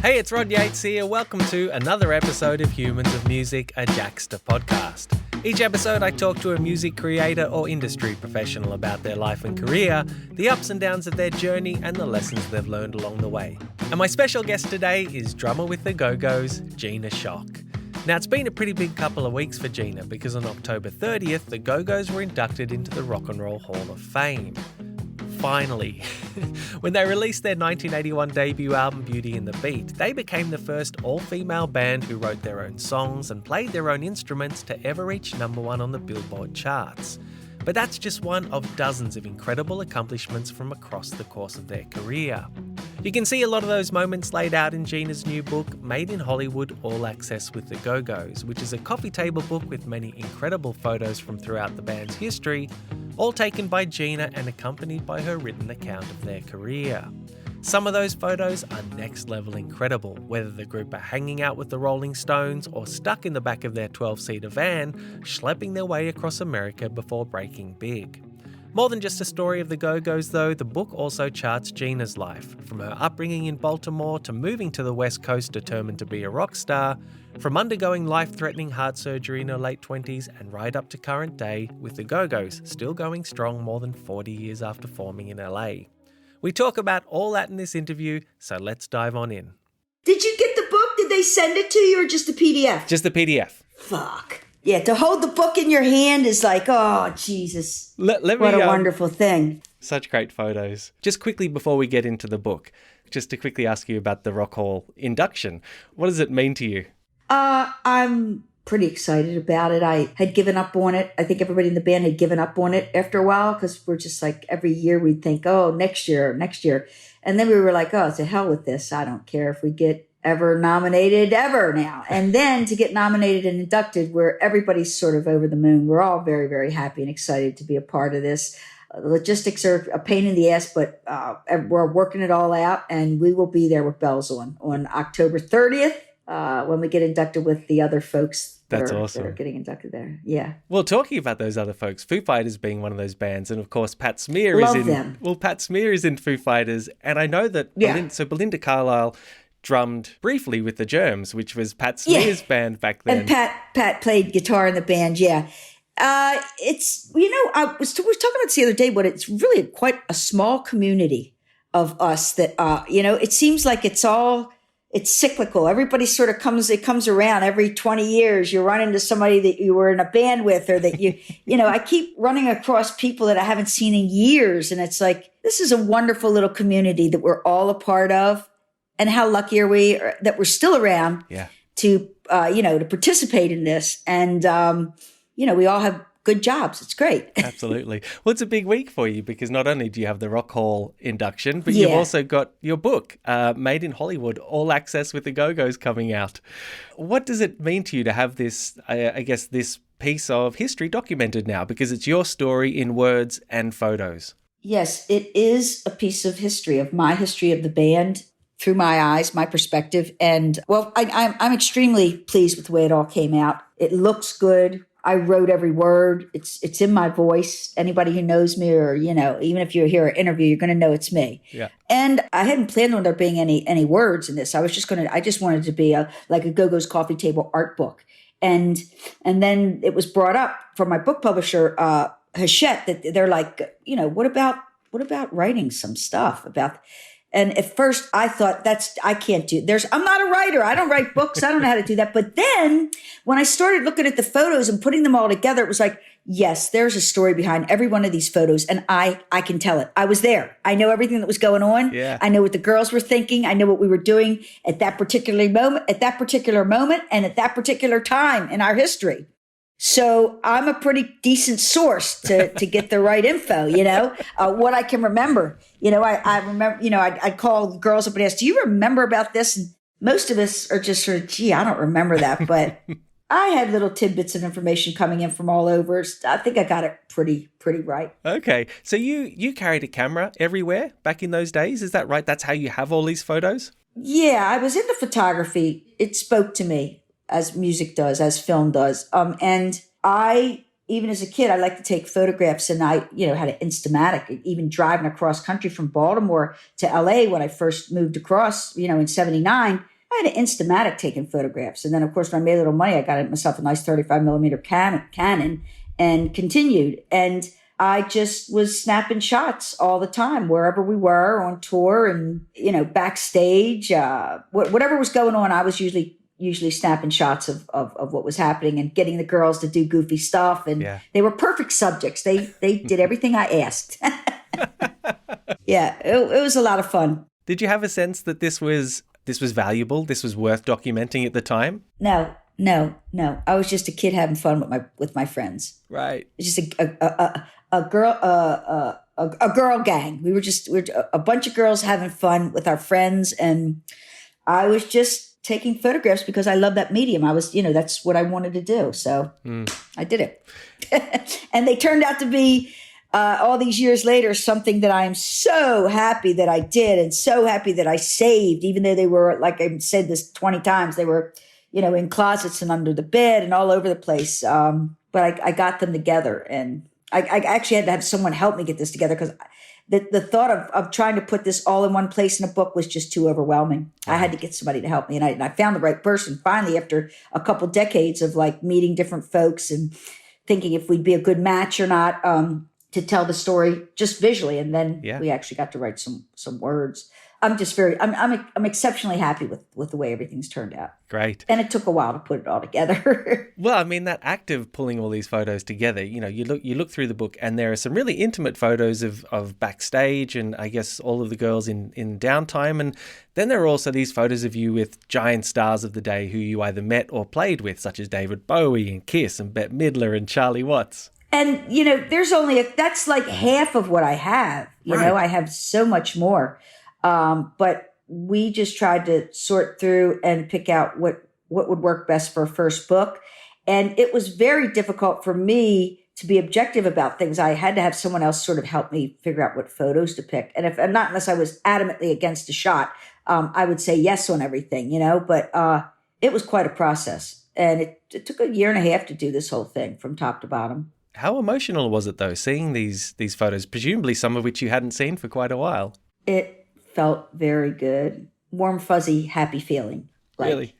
Hey, it's Rod Yates here. Welcome to another episode of Humans of Music, a Jaxsta podcast. Each episode, I talk to a music creator or industry professional about their life and career, the ups and downs of their journey, and the lessons they've learned along the way. And my special guest today is drummer with the Go-Go's, Gina Schock. Now, it's been a pretty big couple of weeks for Gina because on October 30th, the Go-Go's were inducted into the Rock and Roll Hall of Fame. Finally. When they released their 1981 debut album Beauty and the Beat, they became the first all-female band who wrote their own songs and played their own instruments to ever reach number one on the Billboard charts. But that's just one of dozens of incredible accomplishments from across the course of their career. You can see a lot of those moments laid out in Gina's new book, Made in Hollywood, All Access with the Go-Go's, which is a coffee table book with many incredible photos from throughout the band's history, all taken by Gina and accompanied by her written account of their career. Some of those photos are next level incredible, whether the group are hanging out with the Rolling Stones or stuck in the back of their 12-seater van, schlepping their way across America before breaking big. More than just a story of the Go-Go's though, the book also charts Gina's life, from her upbringing in Baltimore to moving to the West Coast determined to be a rock star, from undergoing life-threatening heart surgery in her late 20s and right up to current day, with the Go-Go's still going strong more than 40 years after forming in LA. We talk about all that in this interview, so let's dive on in. Did you get the book? Did they send it to you or just a PDF? Just the PDF. Fuck. Yeah, to hold the book in your hand is like, oh, Jesus. What a wonderful thing. Such great photos. Just quickly before we get into the book, just to quickly ask you about the Rock Hall induction. What does it mean to you? I'm pretty excited about it. I had given up on it. I think everybody in the band had given up on it after a while because we're just like every year we'd think, oh, next year. And then we were like, oh, to hell with this. I don't care if we get ever nominated ever now. And then to get nominated and inducted where everybody's sort of over the moon. We're all very, very happy and excited to be a part of this. The logistics are a pain in the ass, but we're working it all out and we will be there with bells on October 30th when we get inducted with the other folks. That's awesome. That are getting inducted there. Yeah. Well, talking about those other folks, Foo Fighters being one of those bands, and of course Pat Smear Pat Smear is in Foo Fighters, and I know that Belinda Carlisle drummed briefly with the Germs, which was Pat Smear's band back then. And Pat played guitar in the band, yeah. It's, I was talking about this the other day, but it's really quite a small community of us that, it seems like it's cyclical. Everybody sort of comes around every 20 years. You run into somebody that you were in a band with or that I keep running across people that I haven't seen in years. And it's like, this is a wonderful little community that we're all a part of. And how lucky are we that we're still around to participate in this. And, we all have good jobs. It's great. Absolutely. Well, it's a big week for you because not only do you have the Rock Hall induction, but you've also got your book, Made in Hollywood, All Access with the Go-Go's coming out. What does it mean to you to have this, this piece of history documented now? Because it's your story in words and photos. Yes, it is a piece of history, of my history of the band through my eyes, my perspective. And, well, I'm extremely pleased with the way it all came out. It looks good. I wrote every word. It's in my voice. Anybody who knows me or, even if you hear an interview, you're going to know it's me. Yeah. And I hadn't planned on there being any words in this. I just wanted it to be like a Go-Go's coffee table art book. And then it was brought up from my book publisher, Hachette, that they're like, what about writing some stuff about. And at first I thought I can't do, I'm not a writer. I don't write books. I don't know how to do that. But then when I started looking at the photos and putting them all together, it was like, yes, there's a story behind every one of these photos. And I can tell it. I was there. I know everything that was going on. Yeah. I know what the girls were thinking. I know what we were doing at that particular moment, and at that particular time in our history. So I'm a pretty decent source to get the right info, what I can remember. I remember, I'd call girls up and ask, do you remember about this? And most of us are just sort of, gee, I don't remember that. But I had little tidbits of information coming in from all over. I think I got it pretty right. Okay. So you carried a camera everywhere back in those days. Is that right? That's how you have all these photos? Yeah, I was into photography. It spoke to me as music does, as film does. And I even as a kid, I liked to take photographs, and I, had an Instamatic. Even driving across country from Baltimore to LA when I first moved across, in 79, I had an Instamatic taking photographs. And then, of course, when I made a little money, I got myself a nice 35 millimeter Canon and continued. And I just was snapping shots all the time, wherever we were on tour and, backstage, whatever was going on. I was usually snapping shots of what was happening and getting the girls to do goofy stuff. And They were perfect subjects. They did everything I asked. Yeah, it was a lot of fun. Did you have a sense that this was valuable? This was worth documenting at the time? No. I was just a kid having fun with my friends. Right. It's just a girl gang. We're a bunch of girls having fun with our friends, and I was just taking photographs because I love that medium. I was, that's what I wanted to do. So I did it. And they turned out to be, all these years later, something that I am so happy that I did and so happy that I saved, even though they were, like I said this 20 times, they were, in closets and under the bed and all over the place. But I got them together, and I actually had to have someone help me get this together because the thought of trying to put this all in one place in a book was just too overwhelming. I had to get somebody to help me, and I found the right person finally after a couple decades of like meeting different folks and thinking if we'd be a good match or not, to tell the story just visually. And then we actually got to write some words. I'm just I'm exceptionally happy with the way everything's turned out. Great. And it took a while to put it all together. Well, I mean, that act of pulling all these photos together, you look through the book and there are some really intimate photos of backstage and I guess all of the girls in downtime. And then there are also these photos of you with giant stars of the day who you either met or played with, such as David Bowie and Kiss and Bette Midler and Charlie Watts. And, there's that's like half of what I have. I have so much more. But we just tried to sort through and pick out what would work best for a first book. And it was very difficult for me to be objective about things. I had to have someone else sort of help me figure out what photos to pick. And not unless I was adamantly against a shot, I would say yes on everything, but, it was quite a process, and it took a year and a half to do this whole thing from top to bottom. How emotional was it though, seeing these photos, presumably some of which you hadn't seen for quite a while? It felt very good. Warm, fuzzy, happy feeling. Really?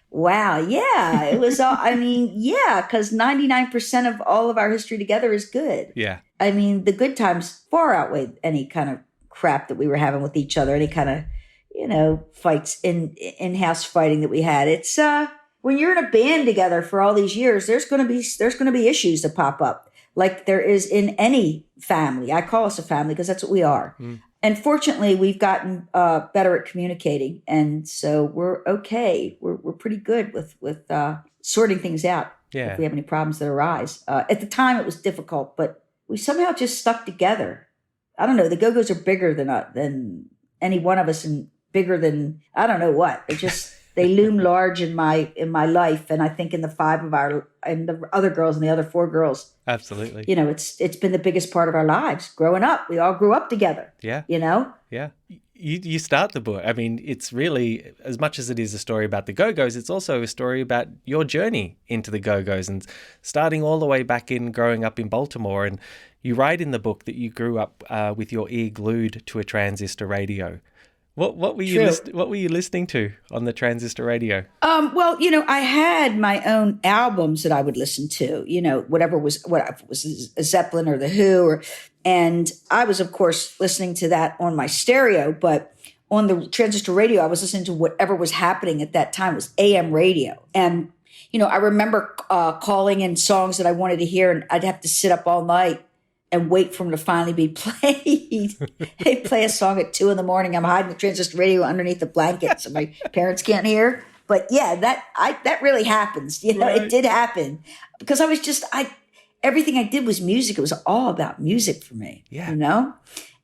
Wow. Yeah. It was all, because 99% of all of our history together is good. Yeah. I mean, the good times far outweigh any kind of crap that we were having with each other, any kind of, fights in-house fighting that we had. It's, when you're in a band together for all these years, there's going to be issues that pop up like there is in any family. I call us a family because that's what we are. And fortunately, we've gotten better at communicating, and so we're okay. We're pretty good with sorting things out. Yeah. If we have any problems that arise. At the time, it was difficult, but we somehow just stuck together. I don't know. The Go-Go's are bigger than any one of us, and bigger than I don't know what. They loom large in my life, and I think in the other girls and the other 4 girls. Absolutely. It's been the biggest part of our lives growing up. We all grew up together. Yeah. Yeah. You start the book. I mean, it's really, as much as it is a story about the Go-Go's, it's also a story about your journey into the Go-Go's and starting all the way back in growing up in Baltimore. And you write in the book that you grew up with your ear glued to a transistor radio. What were you listening to on the transistor radio? Well, I had my own albums that I would listen to, whatever was a Zeppelin or the Who, and I was of course listening to that on my stereo, but on the transistor radio, I was listening to whatever was happening at that time. It was AM radio. And, I remember calling in songs that I wanted to hear, and I'd have to sit up all night and wait for them to finally be played. They play a song at 2 a.m. I'm hiding the transistor radio underneath the blanket so my parents can't hear. But yeah, that really happens. Right. It did happen because I was everything I did was music. It was all about music for me. Yeah.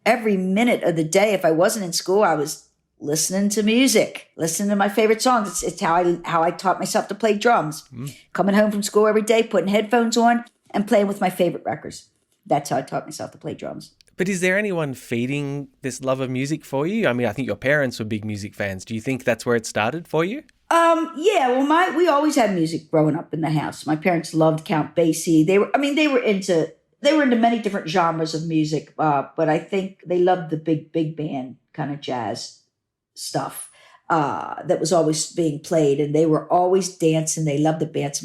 Every minute of the day, if I wasn't in school, I was listening to music, listening to my favorite songs. It's how I taught myself to play drums. Coming home from school every day, putting headphones on and playing with my favorite records. That's how I taught myself to play drums. But is there anyone feeding this love of music for you? I mean, I think your parents were big music fans. Do you think that's where it started for you? Yeah, well, we always had music growing up in the house. My parents loved Count Basie. They were into many different genres of music, but I think they loved the big band kind of jazz stuff that was always being played, and they were always dancing. They loved to dance.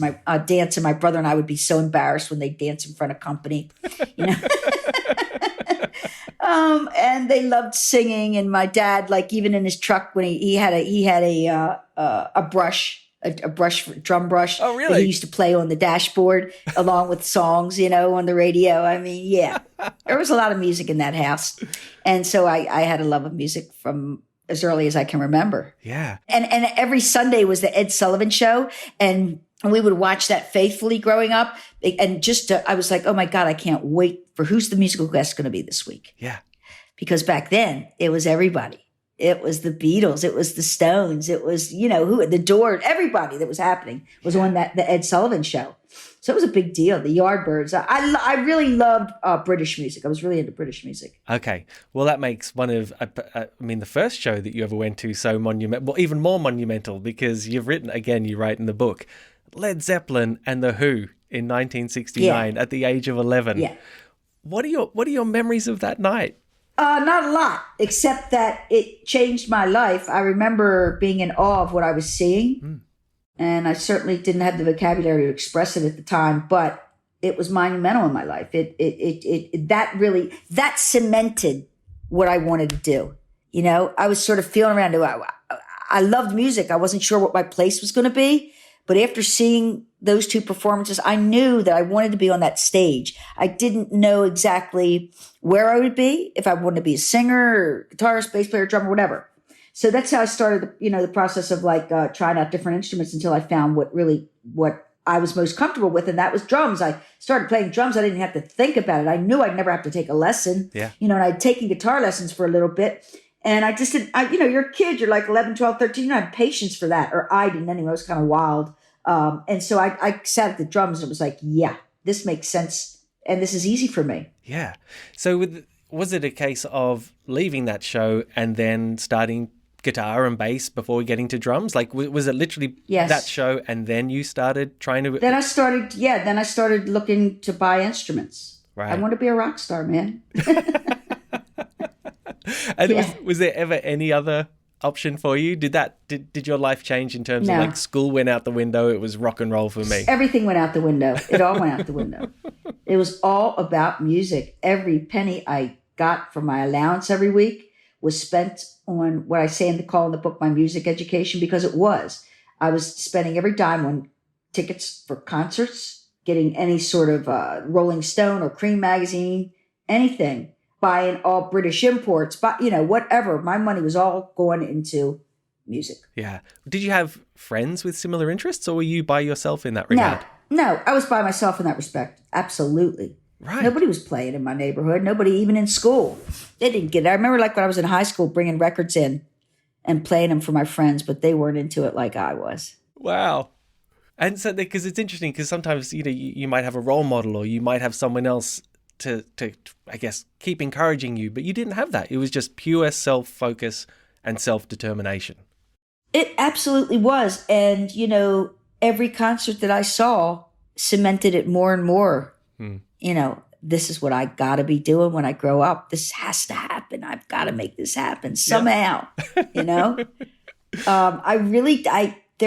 Dance, and my brother and I would be so embarrassed when they dance in front of company, you know. And they loved singing. And my dad, like even in his truck, when he had a brush, drum brush. Oh, really? That he used to play on the dashboard along with songs, you know, on the radio. I mean, yeah, there was a lot of music in that house, and so I had a love of music from as early as I can remember. Yeah, and every Sunday was the Ed Sullivan Show, and we would watch that faithfully growing up. And I was like, oh my God, I can't wait for who's the musical guest going to be this week. Yeah. Because back then it was everybody. It was the Beatles. It was the Stones. It was, you know, the Doors. Everybody that was happening was on the Ed Sullivan Show. So it was a big deal. The Yardbirds. I really loved British music. I was really into British music. Okay. Well, that makes one of, the first show that you ever went to so monumental, well, even more monumental, because you write in the book, Led Zeppelin and The Who in 1969 at the age of 11. Yeah. What are your memories of that night? Not a lot, except that it changed my life. I remember being in awe of what I was seeing, and I certainly didn't have the vocabulary to express it at the time, but it was monumental in my life. That cemented what I wanted to do. You know, I was sort of feeling around. I loved music. I wasn't sure what my place was going to be, but after seeing those two performances, I knew that I wanted to be on that stage. I didn't know exactly where I would be, if I wanted to be a singer or guitarist, bass player, drummer, whatever. So that's how I started, the process of trying out different instruments until I found what I was most comfortable with, and that was drums. I started playing drums. I didn't have to think about it. I knew I'd never have to take a lesson. Yeah. And I'd taken guitar lessons for a little bit. And I just didn't, you're a kid, you're like 11, 12, 13. You don't have patience for that. Or I didn't anyway. I was kind of wild. And so I sat at the drums and it was like, yeah, this makes sense. And this is easy for me. Yeah. So was it a case of leaving that show and then starting guitar and bass before getting to drums? Like, was it literally that show and then you started trying to... Then I started looking to buy instruments. Right. I want to be a rock star, man. And was there ever any other option for you? Did your life change in terms of like school went out the window? It was rock and roll for me. Everything went out the window. It all went out the window. It was all about music. Every penny I got from my allowance every week was spent on what I say in the book, my music education, because it was. I was spending every dime on tickets for concerts, getting any sort of Rolling Stone or Cream magazine, anything. Buying all British imports, but whatever. My money was all going into music. Yeah. Did you have friends with similar interests, or were you by yourself in that regard? No, I was by myself in that respect. Absolutely. Right. Nobody was playing in my neighborhood. Nobody, even in school. They didn't get it. I remember when I was in high school bringing records in and playing them for my friends, but they weren't into it like I was. Wow. And so, because it's interesting, because sometimes, you might have a role model or you might have someone else to I guess keep encouraging you, but you didn't have that. It was just pure self-focus and self-determination. It absolutely was. And every concert that I saw cemented it more and more. This is what I got to be doing when I grow up. This has to happen. I've got to make this happen somehow. There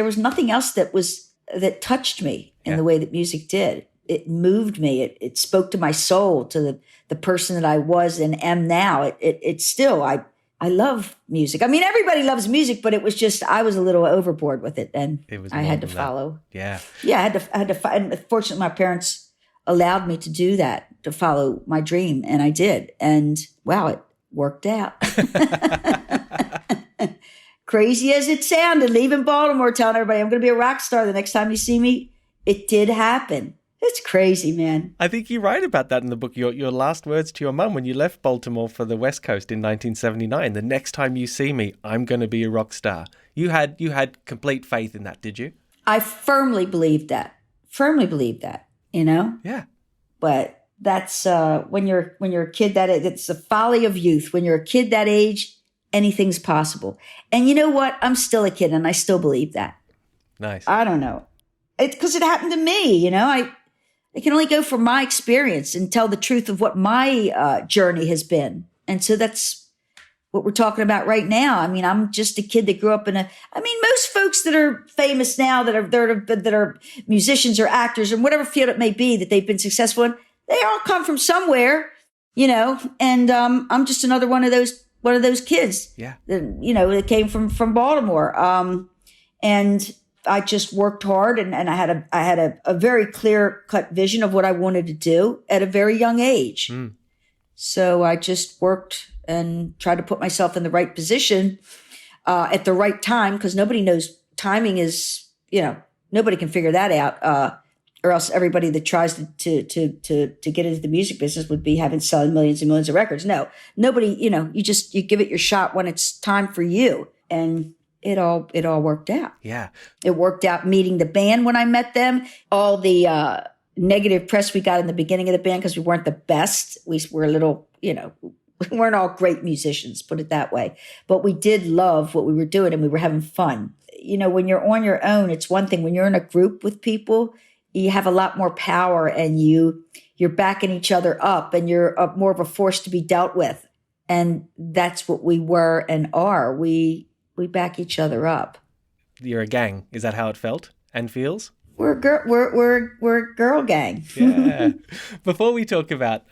was nothing else that touched me in the way that music did. It moved me. It spoke to my soul, to the person that I was and am now. It's still, I love music. I mean, everybody loves music, but it was just, I was a little overboard with it, and I had to follow. Yeah. Yeah, I had to, and fortunately my parents allowed me to do that, to follow my dream, and I did. And wow, it worked out. Crazy as it sounded, leaving Baltimore, telling everybody I'm going to be a rock star the next time you see me, it did happen. It's crazy, man. I think you write about that in the book. Your last words to your mum when you left Baltimore for the West Coast in 1979. The next time you see me, I'm going to be a rock star. You had complete faith in that, did you? I firmly believed that. Yeah. But that's when you're a kid that age, it's the folly of youth. When you're a kid that age, anything's possible. And you know what? I'm still a kid, and I still believe that. Nice. I don't know. It's because it happened to me, you know. I can only go from my experience and tell the truth of what my journey has been. And so that's what we're talking about right now. I mean, I'm just a kid that grew up most folks that are famous now, that are musicians or actors or whatever field it may be that they've been successful in, they all come from somewhere, you know, and I'm just another one of those kids. Yeah. That, you know, that came from Baltimore. And I just worked hard, and I had a very clear cut vision of what I wanted to do at a very young age. So I just worked and tried to put myself in the right position at the right time, because nobody knows timing is, you know, nobody can figure that out. Or else everybody that tries to get into the music business would be selling millions and millions of records. No, nobody, you know, you give it your shot when it's time for you. And it all worked out. Yeah. It worked out meeting the band when I met them. All the negative press we got in the beginning of the band because we weren't the best. We were a little, you know, we weren't all great musicians, put it that way. But we did love what we were doing, and we were having fun. You know, when you're on your own, it's one thing. When you're in a group with people, you have a lot more power, and you're backing each other up, and you're more of a force to be dealt with. And that's what we were and are. We back each other up. You're a gang. Is that how it felt and feels? We're a girl gang. Yeah. Before we talk about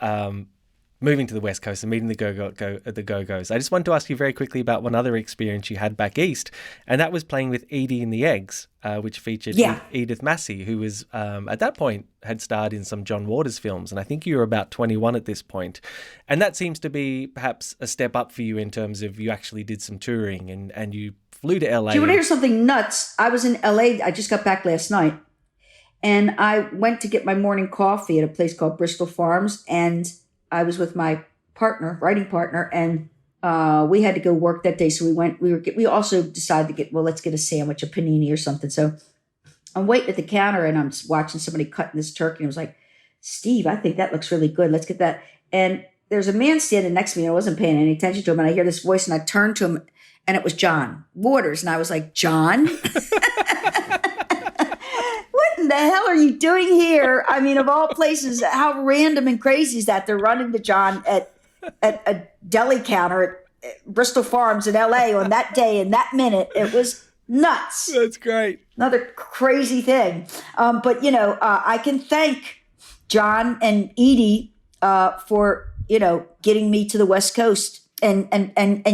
moving to the West Coast and meeting the Go-Go's, I just wanted to ask you very quickly about one other experience you had back east, and that was playing with Edie and the Eggs, which featured Edith Massey, who was at that point had starred in some John Waters films, and I think you were about 21 at this point. And that seems to be perhaps a step up for you in terms of you actually did some touring and you flew to LA. Do you want to hear something nuts? I was in LA. I just got back last night, and I went to get my morning coffee at a place called Bristol Farms, and I was with my writing partner, and we had to go work that day. So we also decided to let's get a sandwich, a panini or something. So I'm waiting at the counter, and I'm watching somebody cutting this turkey. And I was like, Steve, I think that looks really good. Let's get that. And there's a man standing next to me, and I wasn't paying any attention to him. And I hear this voice, and I turned to him, and it was John Waters. And I was like, John? What the hell are you doing here? I mean, of all places, how random and crazy is that? They're running to John at a deli counter at Bristol Farms in LA on that day and that minute. It was nuts. That's great. Another crazy thing. But, you know, I can thank John and Edie for, you know, getting me to the West Coast and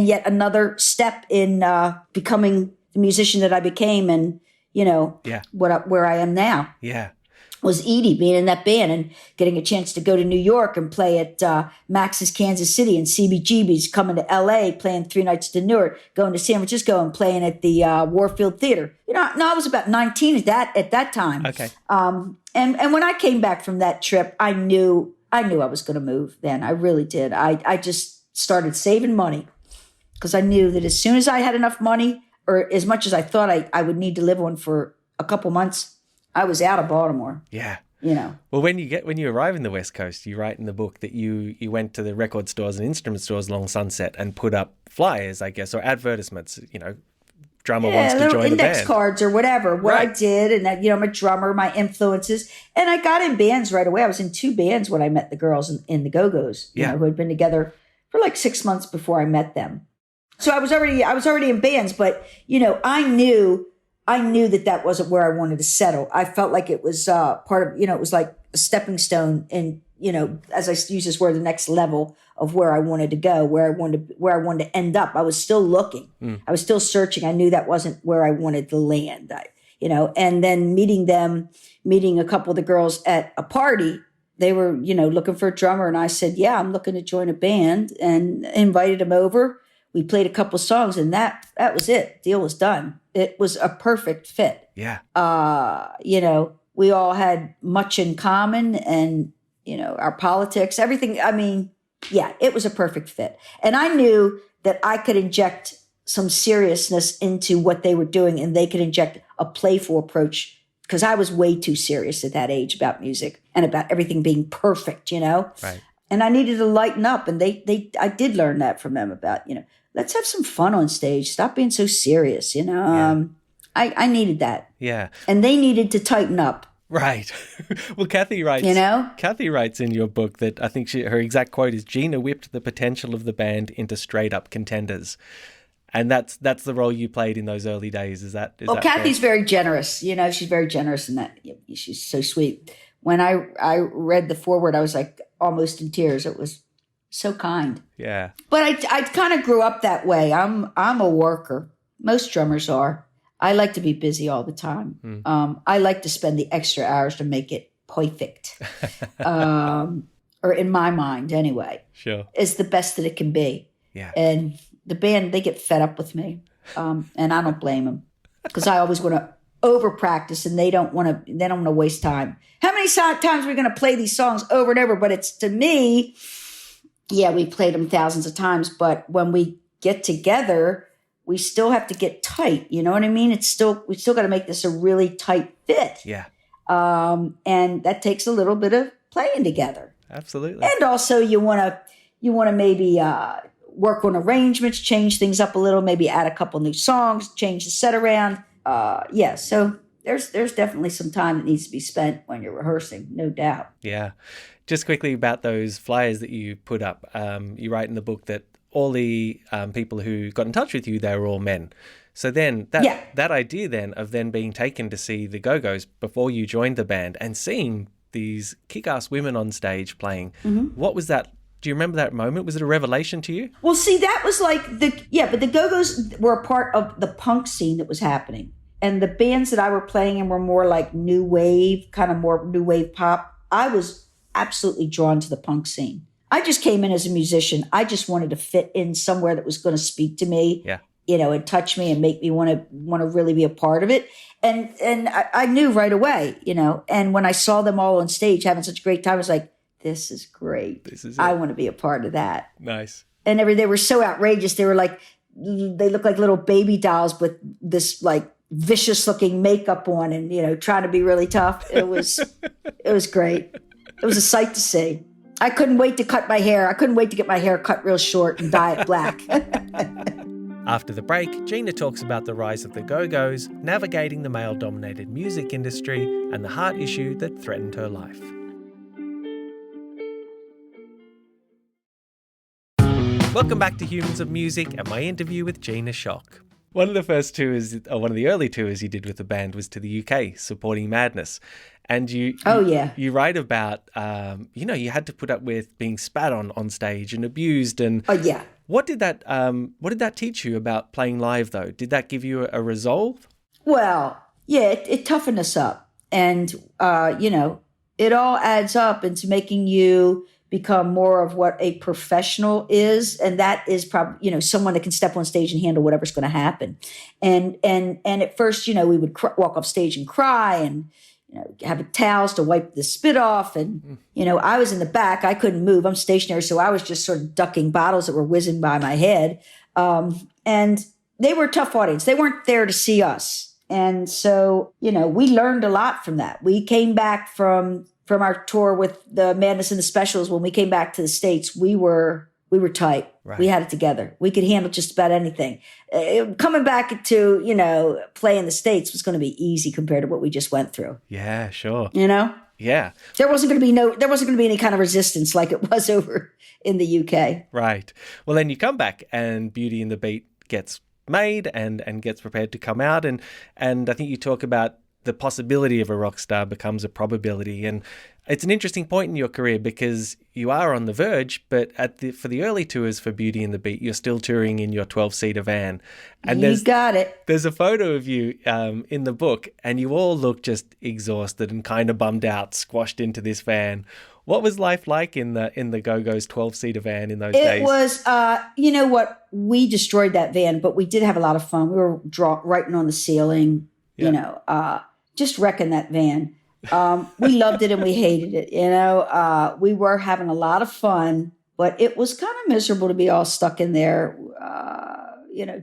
yet another step in becoming the musician that I became, and you know, where I am now. Yeah. Was Edie being in that band and getting a chance to go to New York and play at Max's Kansas City and CBGB's, coming to LA, playing 3 nights to Newark, going to San Francisco and playing at the Warfield Theater. You know, I was about 19 at that time. Okay. And when I came back from that trip, I knew I was going to move then. I really did. I just started saving money because I knew that as soon as I had enough money, or as much as I thought I would need to live on for a couple months, I was out of Baltimore. Yeah. You know. Well, when you arrive in the West Coast, you write in the book that you went to the record stores and instrument stores along Sunset and put up flyers, I guess, or advertisements, you know, drummer wants to join the band. Index cards or whatever, I did. And that, you know, I'm a drummer, my influences. And I got in bands right away. I was in 2 bands when I met the girls in the Go-Go's, you know, who had been together for like 6 months before I met them. So I was already in bands, but, you know, I knew that wasn't where I wanted to settle. I felt like it was part of, you know, it was like a stepping stone, and, you know, as I use this word, the next level of where I wanted to go, where I wanted to end up. I was still looking. I was still searching. I knew that wasn't where I wanted to land. You know, and then meeting a couple of the girls at a party, they were, you know, looking for a drummer, and I said, yeah, I'm looking to join a band, and invited them over. We played a couple songs, and that was it. Deal was done. It was a perfect fit. Yeah. You know, we all had much in common, and, you know, our politics, everything. I mean, yeah, it was a perfect fit. And I knew that I could inject some seriousness into what they were doing, and they could inject a playful approach, because I was way too serious at that age about music and about everything being perfect, you know? Right. And I needed to lighten up, and I did learn that from them about, you know, let's have some fun on stage. Stop being so serious, you know. I needed that. Yeah. And they needed to tighten up. Right. Well, Kathy writes, Kathy writes in your book that I think her exact quote is, Gina whipped the potential of the band into straight up contenders. And that's the role you played in those early days. Is that Kathy's fair? very generous. She's very generous in that. She's so sweet. When I read the foreword, I was like almost in tears. It was so kind. Yeah. But I kind of grew up that way. I'm a worker. Most drummers are. I like to be busy all the time. I like to spend the extra hours to make it perfect. Or in my mind anyway. Sure. It's the best that it can be. Yeah. And the band, they get fed up with me. And I don't blame them. Because I always want to over practice and they don't want to waste time. How many times are we going to play these songs over and over? But it's, to me, yeah, we played them thousands of times. But when we get together, we still have to get tight. You know what I mean? We still got to make this a really tight fit. Yeah. And that takes a little bit of playing together. Absolutely. And also you want to maybe work on arrangements, change things up a little, maybe add a couple new songs, change the set around. So there's definitely some time that needs to be spent when you're rehearsing, no doubt. Yeah. Just quickly about those flyers that you put up. You write in the book that all the people who got in touch with you, they were all men. So then that idea then of then being taken to see the Go-Go's before you joined the band and seeing these kick-ass women on stage playing, what was that? Do you remember that moment? Was it a revelation to you? Well, see, that was like but the Go-Go's were a part of the punk scene that was happening. And the bands that I were playing in were more like new wave, kind of more new wave pop. I was absolutely drawn to the punk scene. I just came in as a musician. I just wanted to fit in somewhere that was going to speak to me, and touch me and make me want to really be a part of it. And I knew right away, and when I saw them all on stage having such a great time, I was like, this is great. I want to be a part of that. Nice. And they were so outrageous. They looked like little baby dolls with this like vicious looking makeup on and, trying to be really tough. It was great. It was a sight to see. I couldn't wait to cut my hair. I couldn't wait to get my hair cut real short and dye it black. After the break, Gina talks about the rise of the Go-Go's, navigating the male-dominated music industry, and the heart issue that threatened her life. Welcome back to Humans of Music and my interview with Gina Schock. One of the early tours you did with the band was to the UK, supporting Madness. And you write about, you had to put up with being spat on stage and abused. And what did that teach you about playing live, though? Did that give you a resolve? Well, yeah, it toughened us up. And, it all adds up into making you become more of what a professional is. And that is probably, someone that can step on stage and handle whatever's going to happen. And at first, we would walk off stage and cry and, have towels to wipe the spit off. And, I was in the back. I couldn't move. I'm stationary. So I was just sort of ducking bottles that were whizzing by my head. And they were a tough audience. They weren't there to see us. And so, we learned a lot from that. We came back from our tour with the Madness and the Specials. When we came back to the States, we were tight. Right. We had it together. We could handle just about anything. Coming back to, play in the States was going to be easy compared to what we just went through. Yeah, sure. Yeah. There wasn't going to be any kind of resistance like it was over in the UK. Right. Well, then you come back and Beauty and the Beat gets made and gets prepared to come out. And I think you talk about the possibility of a rock star becomes a probability. And it's an interesting point in your career because you are on the verge, but for the early tours for Beauty and the Beat, you're still touring in your 12-seater van. And you got it. There's a photo of you in the book, and you all look just exhausted and kind of bummed out, squashed into this van. What was life like in the Go-Go's 12-seater van in those days? It was, we destroyed that van, but we did have a lot of fun. We were writing on the ceiling, just wrecking that van. We loved it and we hated it. We were having a lot of fun, but it was kind of miserable to be all stuck in there,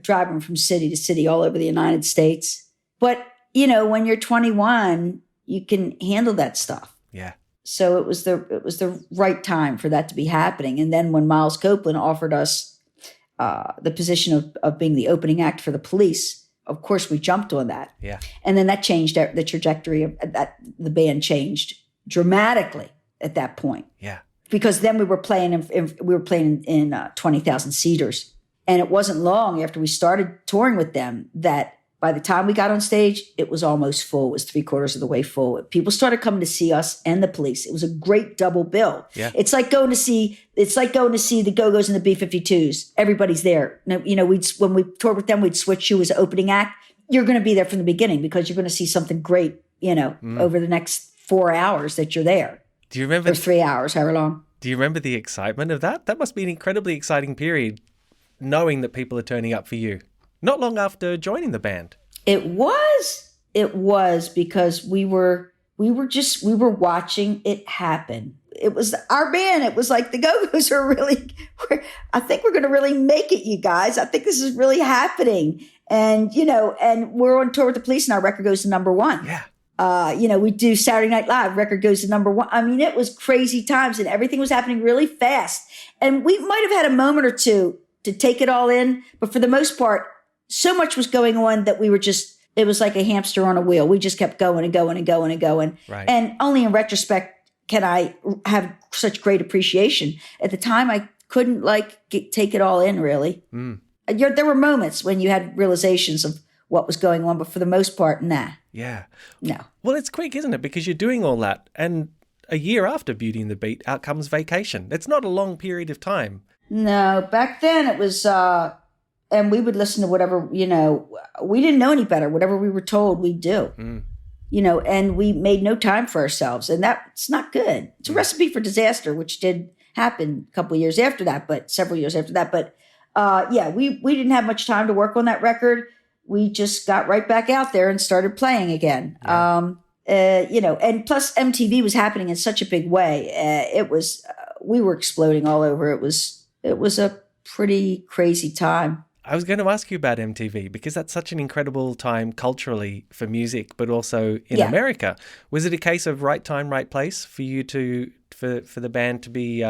driving from city to city all over the United States. But, when you're 21, you can handle that stuff. Yeah. So it was the right time for that to be happening. And then when Miles Copeland offered us the position of being the opening act for the Police, of course, we jumped on that. Yeah. And then that changed the trajectory of that. The band changed dramatically at that point. Yeah. Because then we were playing in 20,000 seaters. And it wasn't long after we started touring with them that by the time we got on stage, it was almost full. It was 3/4 of the way full. People started coming to see us and the Police. It was a great double bill. Yeah. It's like going to see the Go-Go's and the B-52s. Everybody's there. Now, when we toured with them, we'd switch you as opening act. You're going to be there from the beginning because you're going to see something great, over the next 4 hours that you're there. Do you remember? Or 3 hours, however long. Do you remember the excitement of that? That must be an incredibly exciting period, knowing that people are turning up for you. Not long after joining the band. It was because we were watching it happen. It was our band. It was like the Go-Go's I think we're going to really make it, you guys. I think this is really happening. And, and we're on tour with the Police and our record goes to number one. Yeah. We do Saturday Night Live, record goes to number one. I mean, it was crazy times and everything was happening really fast. And we might have had a moment or two to take it all in. But for the most part, so much was going on that it was like a hamster on a wheel. We just kept going and going and going and going. Right. And only in retrospect can I have such great appreciation. At the time, I couldn't take it all in really. Mm. There were moments when you had realizations of what was going on, but for the most part, nah. Yeah. No. Well, it's quick, isn't it? Because you're doing all that. And a year after Beauty and the Beat, out comes Vacation. It's not a long period of time. No, back then it was, and we would listen to whatever, we didn't know any better. Whatever we were told, we'd do, and we made no time for ourselves. And that's not good. It's a recipe for disaster, which did happen a couple of years after that, but several years after that. But we didn't have much time to work on that record. We just got right back out there and started playing again. Yeah. And plus MTV was happening in such a big way. We were exploding all over. It was a pretty crazy time. I was going to ask you about MTV because that's such an incredible time culturally for music, but also in America. Was it a case of right time, right place for you for the band to be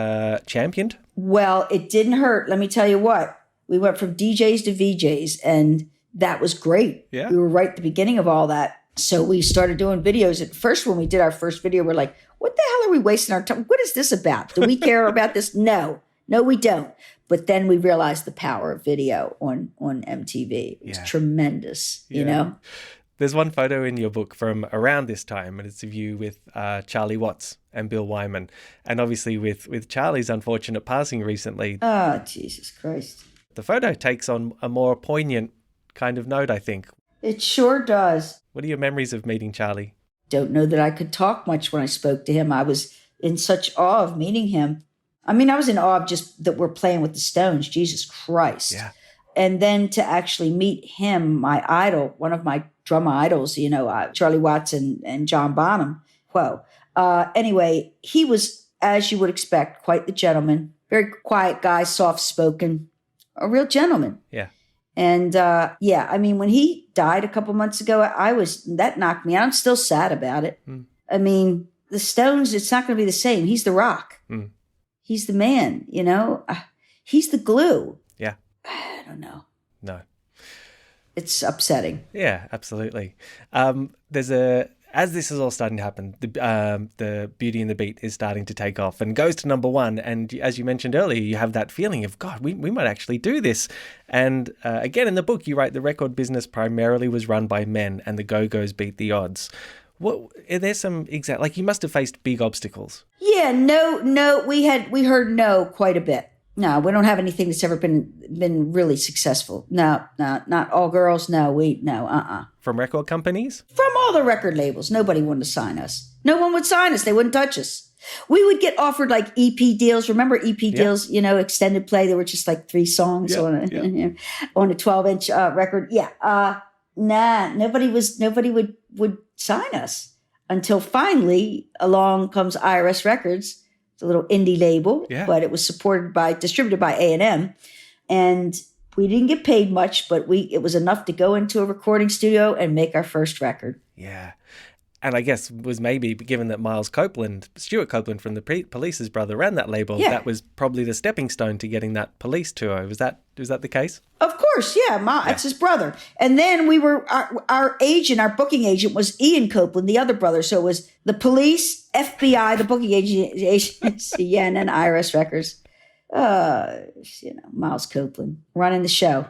championed? Well, it didn't hurt. Let me tell you what. We went from DJs to VJs, and that was great. Yeah. We were right at the beginning of all that. So we started doing videos. At first, when we did our first video, we're like, what the hell are we wasting our time? What is this about? Do we care about this? No, we don't. But then we realized the power of video on MTV. It was tremendous, There's one photo in your book from around this time, and it's of you with Charlie Watts and Bill Wyman. And obviously with Charlie's unfortunate passing recently. Oh, Jesus Christ. The photo takes on a more poignant kind of note, I think. It sure does. What are your memories of meeting Charlie? Don't know that I could talk much when I spoke to him. I was in such awe of meeting him. I mean, I was in awe of just that we're playing with the Stones. Jesus Christ. Yeah. And then to actually meet him, my idol, one of my drum idols, Charlie Watts and John Bonham. Whoa. Anyway, he was, as you would expect, quite the gentleman. Very quiet guy, soft-spoken, a real gentleman. Yeah. And when he died a couple months ago, that knocked me out. I'm still sad about it. Mm. I mean, the Stones, it's not going to be the same. He's the rock. Mm. He's the man, he's the glue. Yeah. I don't know. No. It's upsetting. Yeah, absolutely. As this is all starting to happen, the Beauty and the Beat is starting to take off and goes to number one. And as you mentioned earlier, you have that feeling of, God, we might actually do this. And again, in the book, you write the record business primarily was run by men and the Go-Go's beat the odds. What are there some you must have faced big obstacles? Yeah, no, we heard no quite a bit. No, we don't have anything that's ever been really successful. No, not all girls. No, From record companies? From all the record labels. Nobody wanted to sign us. No one would sign us. They wouldn't touch us. We would get offered like EP deals. Remember EP deals, extended play. There were just like 3 songs on a 12-inch record. Yeah. Nobody would sign us until finally along comes IRS Records. It's a little indie label, but it was distributed by A&M. And we didn't get paid much, but it was enough to go into a recording studio and make our first record. Yeah. And I guess was maybe, given that Stuart Copeland from the Police's brother ran that label, that was probably the stepping stone to getting that Police tour. Was that the case? Of course. course. Yeah. It's his brother. And then we were, our agent, our booking agent was Ian Copeland, the other brother. So it was the police, FBI, the booking agency, yeah, and then IRS records. Miles Copeland running the show.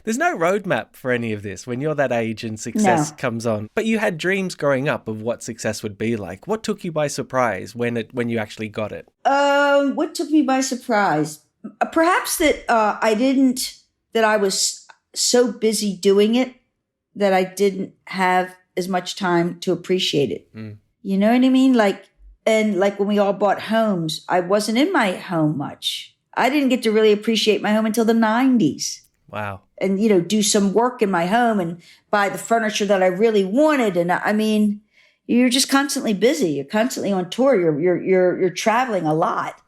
There's no roadmap for any of this when you're that age and success comes on. But you had dreams growing up of what success would be like. What took you by surprise when you actually got it? What took me by surprise? Perhaps that I was so busy doing it that I didn't have as much time to appreciate it. You know what I mean? Like when we all bought homes, I wasn't in my home much. I didn't get to really appreciate my home until the 90s. Wow. And, do some work in my home and buy the furniture that I really wanted. And I mean, you're just constantly busy. You're constantly on tour. You're traveling a lot.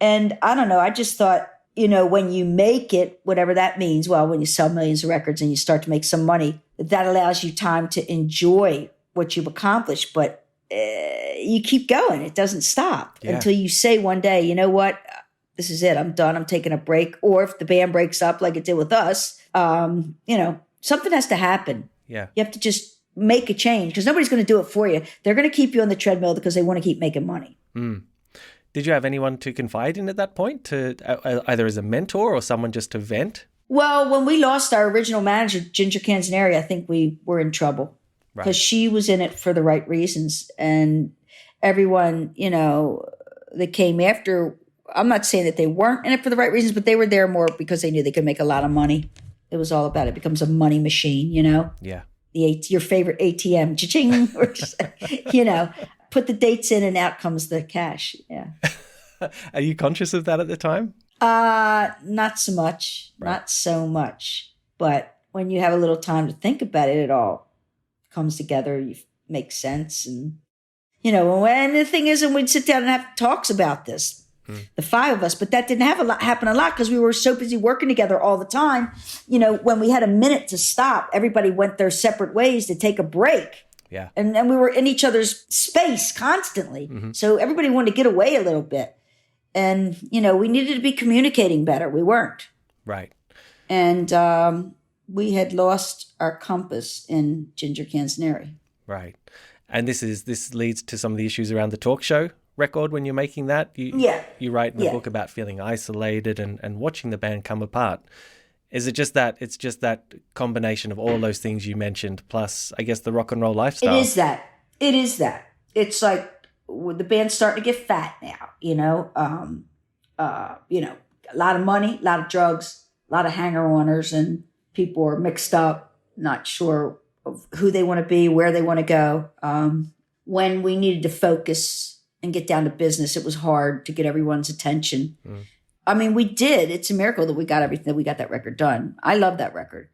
And I don't know. I just thought, when you make it, whatever that means, well, when you sell millions of records and you start to make some money, that allows you time to enjoy what you've accomplished. But you keep going. It doesn't stop until you say one day, you know what? This is it. I'm done. I'm taking a break. Or if the band breaks up like it did with us, something has to happen. Yeah. You have to just make a change because nobody's going to do it for you. They're going to keep you on the treadmill because they want to keep making money. Did you have anyone to confide in at that point, to either as a mentor or someone just to vent? Well, when we lost our original manager, Ginger Canzoneri, I think we were in trouble because she was in it for the right reasons. And everyone, that came after, I'm not saying that they weren't in it for the right reasons, but they were there more because they knew they could make a lot of money. It was all about it. It becomes a money machine, Yeah. Your favorite ATM, cha-ching, or just, put the dates in and out comes the cash. Yeah. Are you conscious of that at the time? Not so much. Right. Not so much. But when you have a little time to think about it, it all comes together. You make sense. And, when the thing is, and we'd sit down and have talks about this, the five of us, but that didn't happen a lot because we were so busy working together all the time. When we had a minute to stop, everybody went their separate ways to take a break. Yeah. And we were in each other's space constantly. So everybody wanted to get away a little bit. And, we needed to be communicating better. We weren't. Right. And we had lost our compass in Ginger Canzoneri. Right. And this leads to some of the issues around the talk show record when you're making that. You write in the book about feeling isolated and watching the band come apart. Is it just that it's just that combination of all those things you mentioned, plus I guess the rock and roll lifestyle? It is that. It's like the band's starting to get fat now, a lot of money, a lot of drugs, a lot of hanger-oners, and people are mixed up, not sure of who they want to be, where they want to go. When we needed to focus and get down to business, it was hard to get everyone's attention. I mean, we did. It's a miracle that we got that record done. I love that record.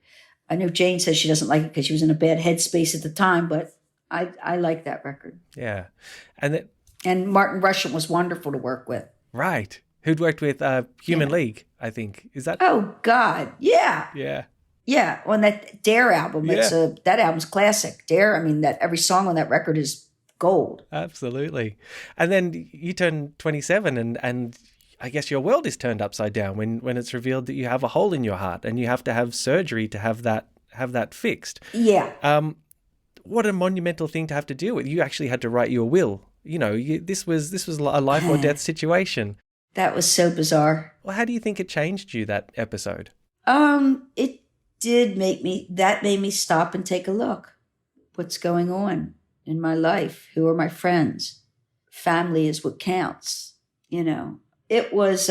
I know Jane says she doesn't like it because she was in a bad headspace at the time, but I like that record. Yeah. And Martin Rushent was wonderful to work with. Right. Who'd worked with Human League, I think. Is that? Oh, God. Yeah. Yeah. Yeah. On that Dare album. Yeah. That album's classic. Dare, I mean, that every song on that record is gold. Absolutely. And then you turn 27 and I guess your world is turned upside down when it's revealed that you have a hole in your heart and you have to have surgery to have that fixed. Yeah. What a monumental thing to have to deal with. You actually had to write your will. This was a life or death situation. That was so bizarre. Well, how do you think it changed you, that episode? It did made me stop and take a look. What's going on in my life? Who are my friends? Family is what counts, It was,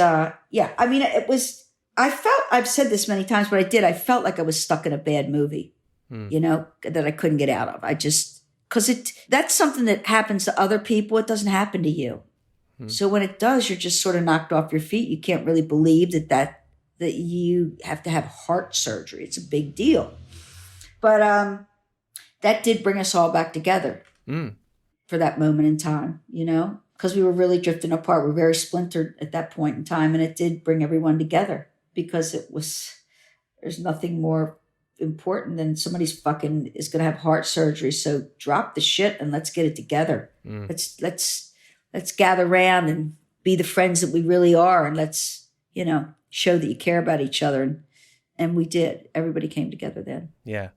I've said this many times, but I felt like I was stuck in a bad movie, that I couldn't get out of. Because that's something that happens to other people. It doesn't happen to you. So when it does, you're just sort of knocked off your feet. You can't really believe that you have to have heart surgery. It's a big deal. But that did bring us all back together for that moment in time, because we were really drifting apart. We were very splintered at that point in time, and it did bring everyone together because there's nothing more important than somebody's is going to have heart surgery. So drop the shit and let's get it together. Let's gather around and be the friends that we really are. And let's, show that you care about each other And we did. Everybody came together then. Yeah.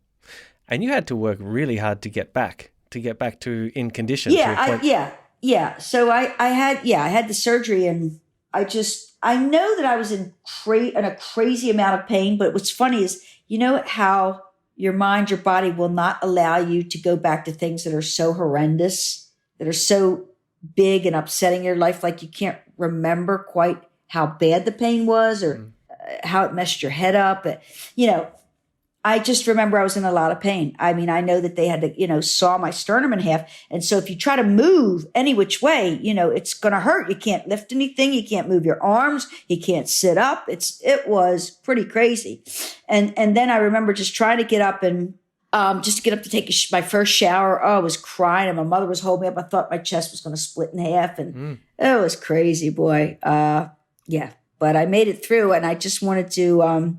And you had to work really hard to get back to in condition. Yeah. So I had the surgery, and I know that I was in a crazy amount of pain. But what's funny is, you know how your mind, your body will not allow you to go back to things that are so horrendous, that are so big and upsetting your life. Like you can't remember quite how bad the pain was or how it messed your head up. But, I just remember I was in a lot of pain. I mean, I know that they had to, saw my sternum in half. And so if you try to move any which way, it's going to hurt. You can't lift anything. You can't move your arms. You can't sit up. It was pretty crazy. And then I remember just trying to get up and just to get up to take my first shower. Oh, I was crying and my mother was holding me up. I thought my chest was going to split in half, and it was crazy, boy. Yeah, but I made it through, and I just wanted to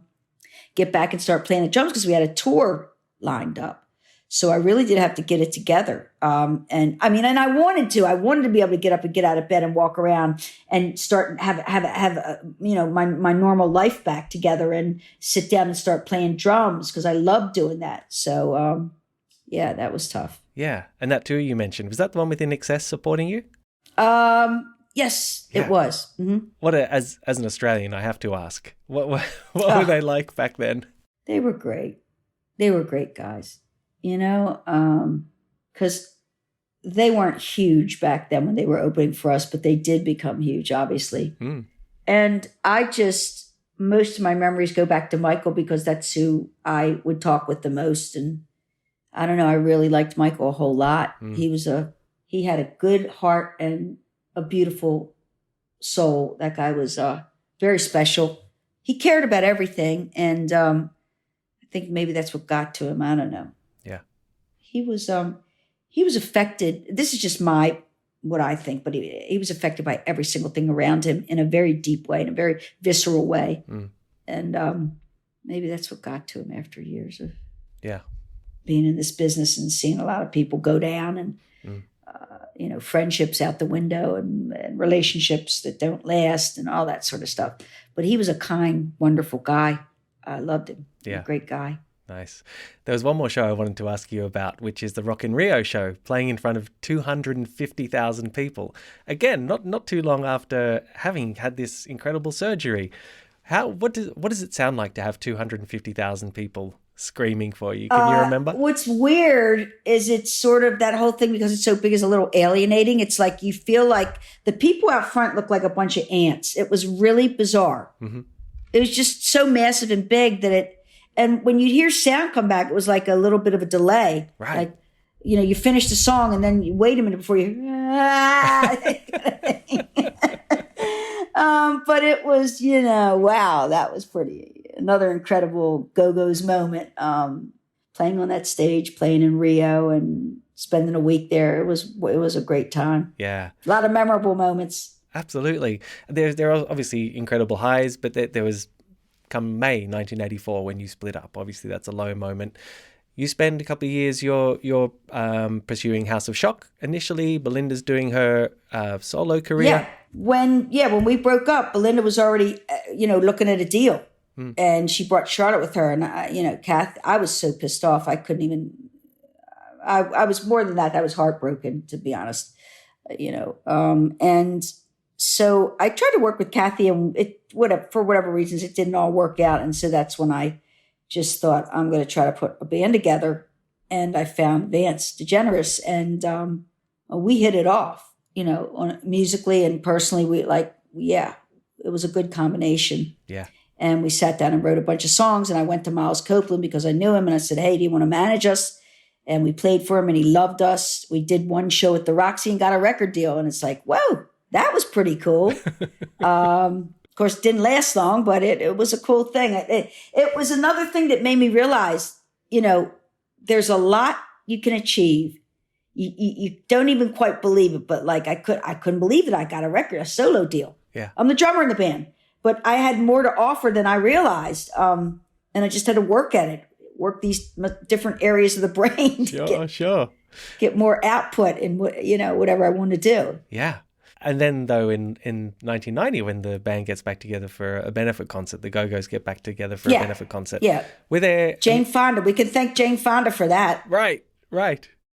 get back and start playing the drums because we had a tour lined up. So I really did have to get it together. And I wanted to be able to get up and get out of bed and walk around and start have my normal life back together and sit down and start playing drums because I loved doing that. So, that was tough. Yeah. And that tour you mentioned, was that the one with In Excess supporting you? Yes, it was. Mm-hmm. As an Australian, I have to ask, what were they like back then? They were great. They were great guys, because they weren't huge back then when they were opening for us, but they did become huge, obviously. And most of my memories go back to Michael because that's who I would talk with the most. And I don't know, I really liked Michael a whole lot. He had a good heart and a beautiful soul. That guy was very special. He cared about everything. And I think maybe that's what got to him. I don't know. Yeah. He was affected. This is just what I think, but he was affected by every single thing around him in a very deep way, in a very visceral way. And maybe that's what got to him after years of being in this business and seeing a lot of people go down and, friendships out the window and relationships that don't last and all that sort of stuff. But he was a kind, wonderful guy. I loved him. Yeah. A great guy. Nice. There was one more show I wanted to ask you about, which is the Rock in Rio show, playing in front of 250,000 people. Again, not too long after having had this incredible surgery. What does it sound like to have 250,000 people screaming for you? Can you remember? What's weird is it's sort of that whole thing, because it's so big, is a little alienating. It's like you feel like the people out front look like a bunch of ants. It was really bizarre. Mm-hmm. It was just so massive and big and when you'd hear sound come back, it was like a little bit of a delay. Right. Like, you finish the song and then you wait a minute before you, but it was, wow, that was another incredible Go-Go's moment. Playing on that stage, playing in Rio and spending a week there. It was a great time. Yeah. A lot of memorable moments. Absolutely. There are obviously incredible highs, but there was come May 1984 when you split up. Obviously, that's a low moment. You spend a couple of years you're pursuing House of Shock initially. Belinda's doing her solo career. Yeah. When we broke up, Belinda was already looking at a deal, and she brought Charlotte with her. And Kath, I was so pissed off. I couldn't even. I was more than that. I was heartbroken, to be honest. And so I tried to work with Kathy, and for whatever reasons, it didn't all work out. And so that's when I just thought, I'm going to try to put a band together. And I found Vance DeGeneres, and we hit it off, musically and personally. It was a good combination. Yeah. And we sat down and wrote a bunch of songs, and I went to Miles Copeland because I knew him, and I said, hey, do you want to manage us? And we played for him, and he loved us. We did one show at the Roxy and got a record deal. And it's like, whoa, that was pretty cool. Of course, it didn't last long, but it was a cool thing. It was another thing that made me realize, there's a lot you can achieve. You don't even quite believe it, but like I couldn't believe that I got a solo deal. Yeah. I'm the drummer in the band, but I had more to offer than I realized. And I just had to work at it, work these different areas of the brain to get more output in whatever I want to do. Yeah. And then, though, in 1990, when the band gets back together for a benefit concert, the Go-Go's get back together for a benefit concert. Yeah. Were there... Jane Fonda. We can thank Jane Fonda for that. Right.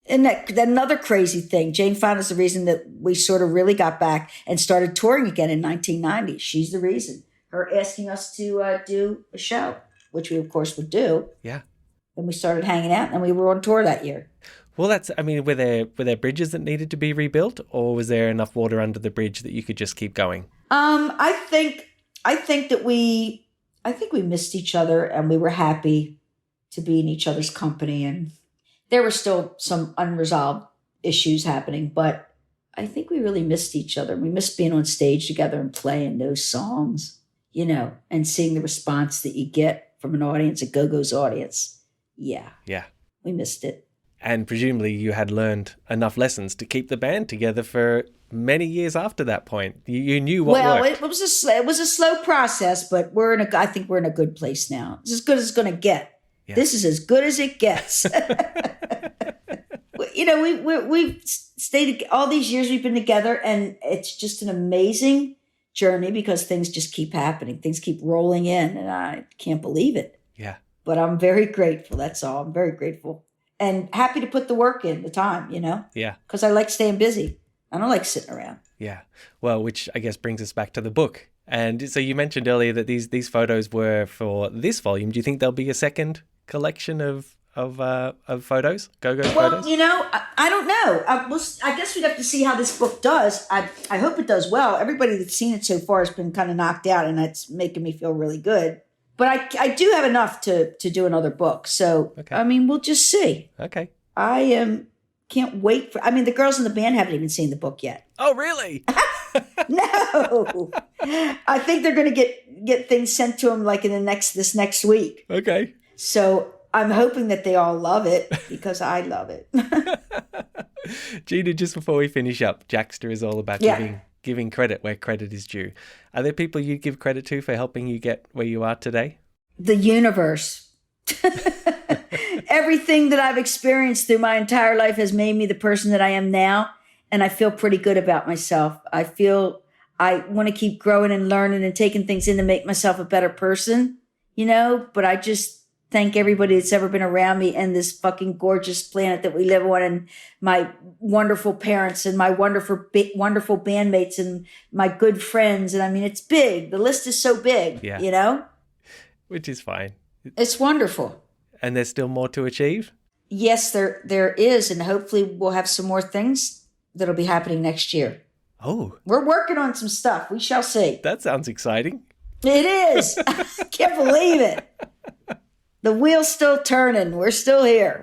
And that another crazy thing, Jane Fonda's the reason that we sort of really got back and started touring again in 1990. She's the reason. Her asking us to do a show, which we, of course, would do. Yeah. And we started hanging out, and we were on tour that year. Well, were there bridges that needed to be rebuilt, or was there enough water under the bridge that you could just keep going? I think we missed each other, and we were happy to be in each other's company. And there were still some unresolved issues happening, but I think we really missed each other. We missed being on stage together and playing those songs, and seeing the response that you get from an audience, a Go-Go's audience. Yeah. Yeah. We missed it. And presumably you had learned enough lessons to keep the band together for many years after that point. You knew what worked. Well, it was a slow process, but I think we're in a good place now. It's as good as it's going to get. Yeah. This is as good as it gets. We've stayed all these years we've been together, and it's just an amazing journey because things just keep happening. Things keep rolling in, and I can't believe it. Yeah. But I'm very grateful. That's all. I'm very grateful. And happy to put the work in, the time, Yeah. Because I like staying busy. I don't like sitting around. Yeah. Well, which I guess brings us back to the book. And so you mentioned earlier that these photos were for this volume. Do you think there'll be a second collection of photos, Go-Go photos? Well, I don't know. I guess we'd have to see how this book does. I hope it does well. Everybody that's seen it so far has been kind of knocked out, and that's making me feel really good. But I do have enough to do another book. So, okay. We'll just see. Okay. I can't wait the girls in the band haven't even seen the book yet. Oh, really? No. I think they're going to get things sent to them like in this next week. Okay. So I'm hoping that they all love it because I love it. Gina, just before we finish up, Jaxsta is all about giving credit where credit is due. Are there people you give credit to for helping you get where you are today? The universe. Everything that I've experienced through my entire life has made me the person that I am now. And I feel pretty good about myself. I feel I want to keep growing and learning and taking things in to make myself a better person, but I just thank everybody that's ever been around me and this fucking gorgeous planet that we live on, and my wonderful parents and my wonderful bandmates and my good friends. And it's big. The list is so big, Which is fine. It's wonderful. And there's still more to achieve? Yes, there is. And hopefully we'll have some more things that'll be happening next year. Oh. We're working on some stuff. We shall see. That sounds exciting. It is. I can't believe it. The wheel's still turning. We're still here.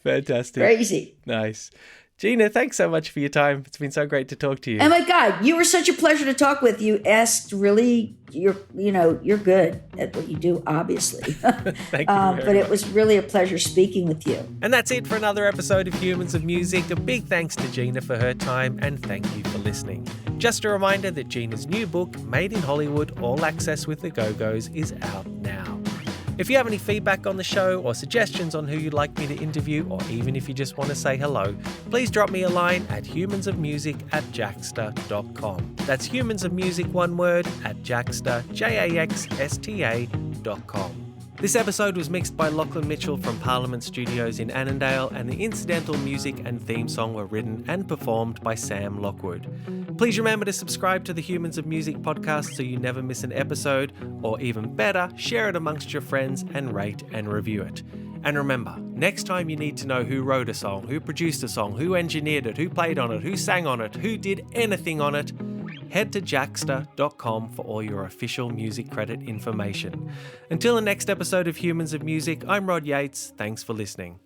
Fantastic. Crazy. Nice. Gina, thanks so much for your time. It's been so great to talk to you. Oh my God, you were such a pleasure to talk with. You asked really, you're good at what you do, obviously. Thank you but it was really a pleasure speaking with you. And that's it for another episode of Humans of Music. A big thanks to Gina for her time, and thank you for listening. Just a reminder that Gina's new book, Made in Hollywood, All Access with the Go-Go's, is out now. If you have any feedback on the show or suggestions on who you'd like me to interview, or even if you just want to say hello, please drop me a line at humansofmusic@jaxsta.com. That's humansofmusic, one word, at Jaxsta, JAXSTA.com. This episode was mixed by Lachlan Mitchell from Parliament Studios in Annandale, and the incidental music and theme song were written and performed by Sam Lockwood. Please remember to subscribe to the Humans of Music podcast so you never miss an episode, or even better, share it amongst your friends and rate and review it. And remember, next time you need to know who wrote a song, who produced a song, who engineered it, who played on it, who sang on it, who did anything on it, head to jaxsta.com for all your official music credit information. Until the next episode of Humans of Music, I'm Rod Yates. Thanks for listening.